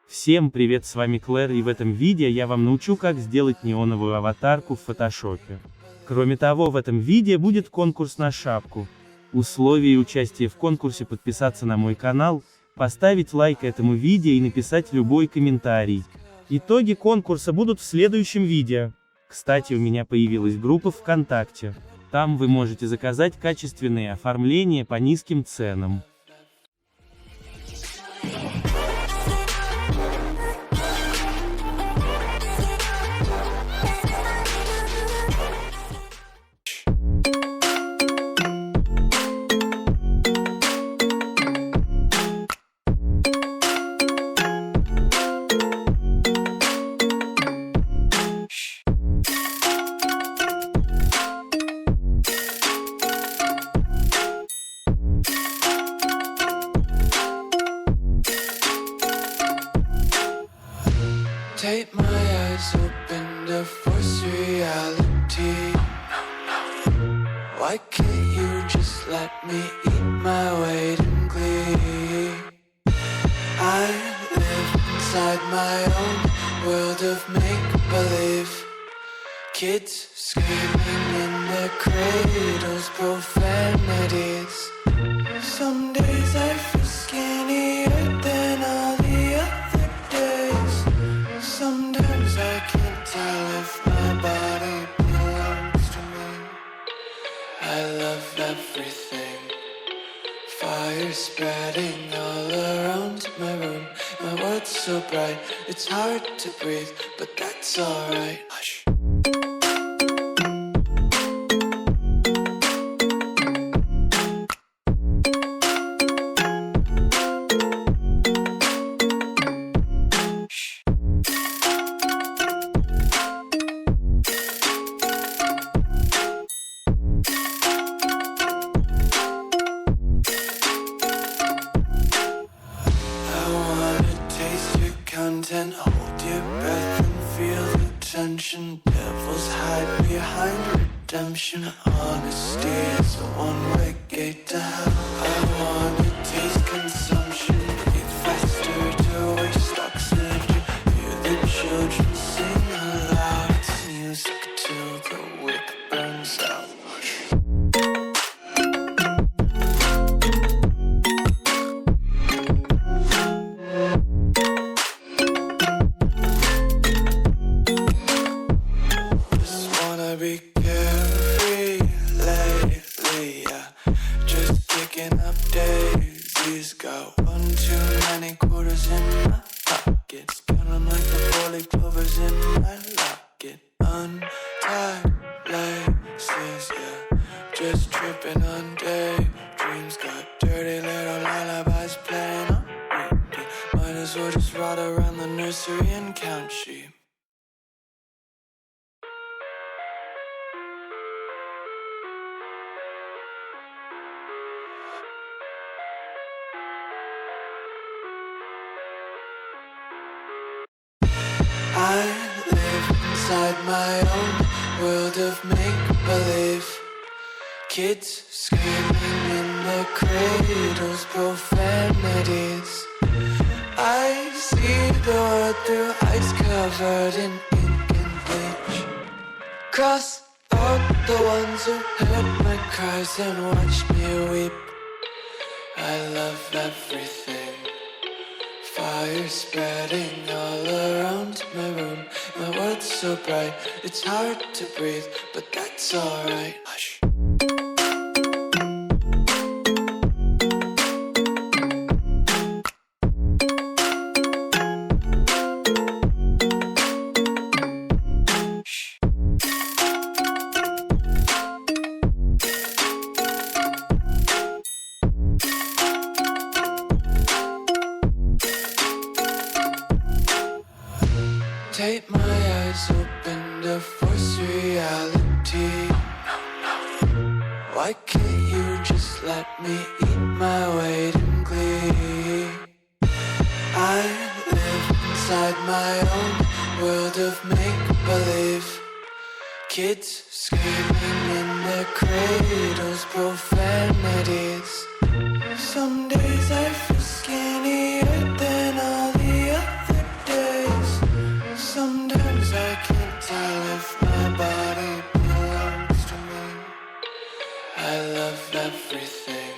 Всем привет, с вами Cler, и в этом видео я вам научу, как сделать неоновую аватарку в фотошопе. Кроме того, в этом видео будет конкурс на шапку. Условия участия в конкурсе: подписаться на мой канал, поставить лайк этому видео и написать любой комментарий. Итоги конкурса будут в следующем видео. Кстати, у меня появилась группа ВКонтакте. Там вы можете заказать качественные оформления по низким ценам. Take my eyes open to force reality. Why can't you just let me eat my weight in glee? I live inside my own world of make-believe. Kids screaming in their cradles, profanities. Some days I feel skinnier than all the other days. Sometimes I can't tell if my body belongs to me. I love everything. Fire spreading all around my room. My world's so bright, it's hard to breathe, but that's alright. Hush. Content, hold your breath and feel the tension. Devils hide behind redemption. Honesty is a one-way gate to hell. I wanna taste consumption. Breathe faster to waste oxygen. Hear the children sing aloud. It's music till the wick burns out. Be carefree lately, yeah. Just picking up daisies. Got one too many quarters in my pockets. Count 'em like the 4-leaf clovers in my locket. Untied laces, yeah. Just tripping on daydreams. Got dirty little lullabies playing on repeat. Might as well just ride around the nursery and count sheep. I live inside my own world of make-believe. Kids screaming in their cradles, profanities. I see the world through eyes covered in ink and bleach. Cross out the ones who heard my cries and watched me weep. I love everything. Fire spreading all around my room. My world's so bright, it's hard to breathe, but that's alright. Hush. Take my eyes open to force reality. Why can't you just let me eat my weight in glee? I live inside my own world of make-believe. Kids screaming in their cradles, profanities. Some days I feel skinnier than all the other everything.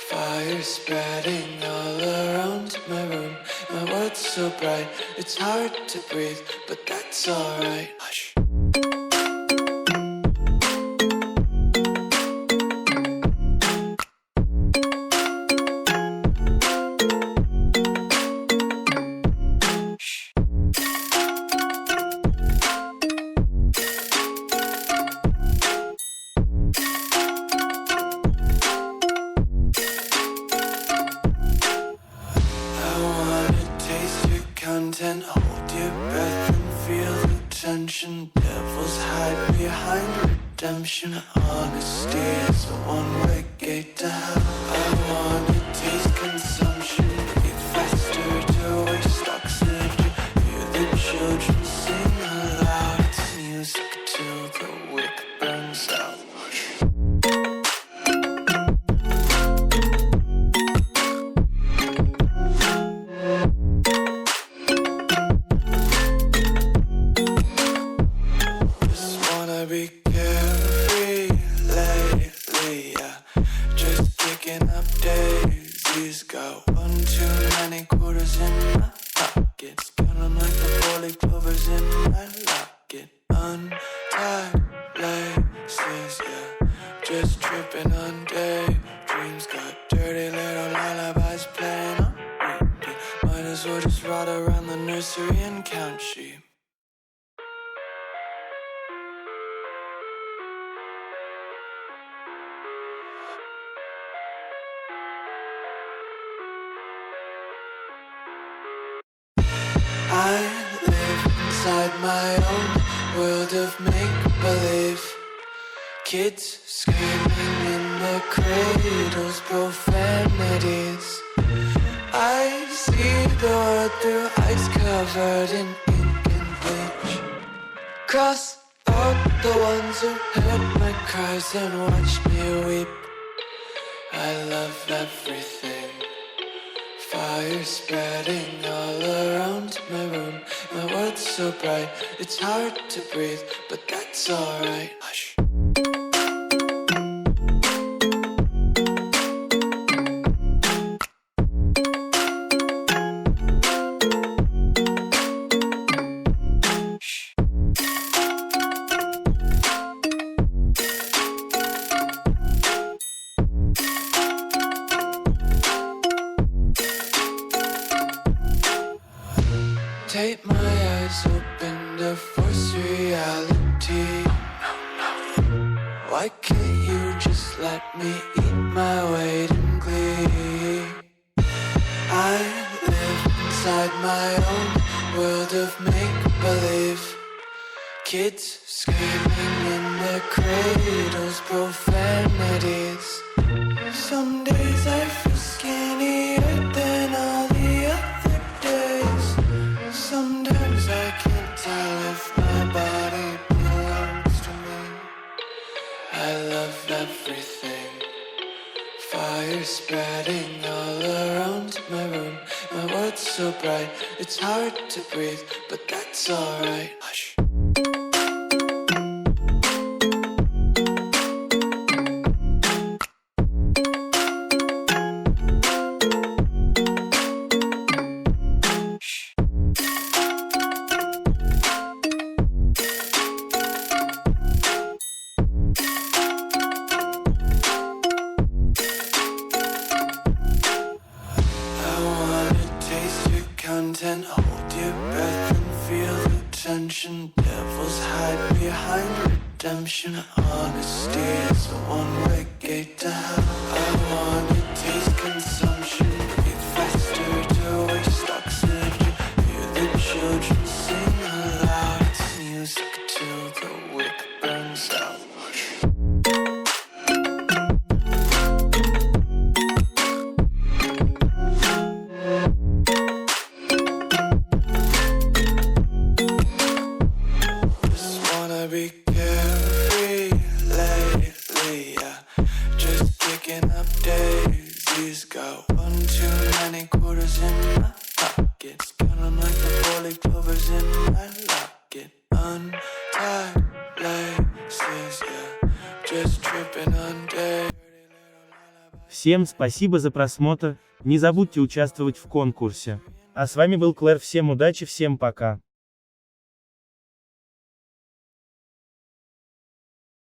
Fire spreading all around my room. My world's so bright, it's hard to breathe, but that's alright. Hush. Hold your breath and feel the tension. Devils hide behind redemption. Honesty is a one-way gate to hell. I wanna taste consumption. Breathe faster to waste oxygen. Hear the children sing aloud. It's music till the wick burns out. Be carefree lately, yeah. Just picking up daisies. Got one too many quarters in my pockets. Counting like the 4-leaf clovers in my locket. Untied laces, yeah. Just tripping on daydreams. Got dirty little lullabies playing on repeat. Might as well just ride around the nursery and count sheep. I live inside my own world of make-believe. Kids screaming in their cradles, profanities. I see the world through eyes covered in ink and bleach. Cross out the ones who heard my cries and watched me weep. I love everything. Fire spreading all around my room. My world's so bright, it's hard to breathe, but that's alright. Hush. Take my eyes open to force reality. Why can't you just let me eat my weight in glee? I live inside my own world of make-believe. Kids screaming in their cradles, profanities. Some days I feel skinnier than all the other days. Sometimes I can't tell if my body belongs to me. I love everything. Fire spreading all around my room. My world's so bright, it's hard to breathe, but that's alright. Hush. Hold your breath and feel the tension. Devils hide behind redemption. Honesty is a one-way gate to hell. I wanna taste consumption. Breathe faster to waste oxygen. Hear the children sing aloud. It's music till the wick burns out. Be carefree lately, yeah. Just picking up daisies. Got one too many quarters in my pockets. Counting like the 4-leaf clovers in my locket. Untied laces, yeah. Just tripping on daisies. Всем спасибо за просмотр, не забудьте участвовать в конкурсе. А с вами был Cler, всем удачи, всем пока.